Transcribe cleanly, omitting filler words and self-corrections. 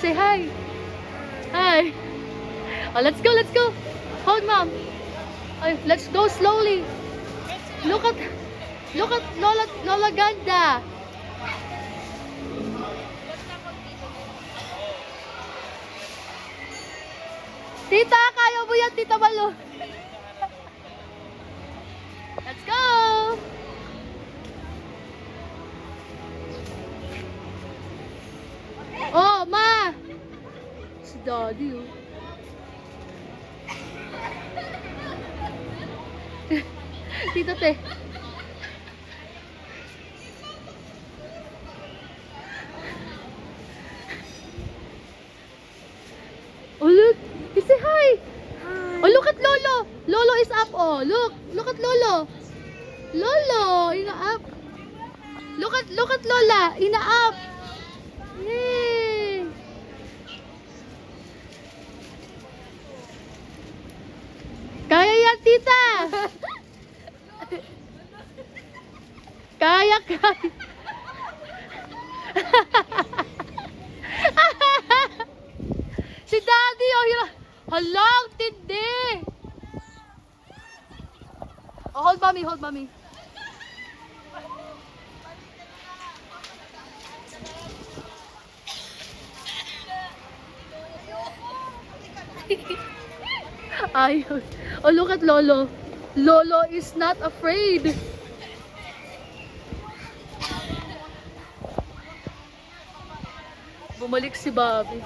say hi. Hi. Oh, let's go, let's go. Hold, Mom. Ay, let's go slowly. Look at Lola Ganda. Tita, kaya mo yan, Tita Malu. Let's go. Oh, Ma. Si Daddy, oh. Tito Te. Oh, look. He say hi. Oh, look at Lolo. Lolo is up, oh. Look at Lolo. Lolo, ina up. Look at Lola, ina up. Yay. Kaya yan, tita. Kaya. Si Daddy, oh, halang tindi. Oh, hold mommy. Ayos. Oh, look at Lolo. Lolo is not afraid. Bumalik si Bobby.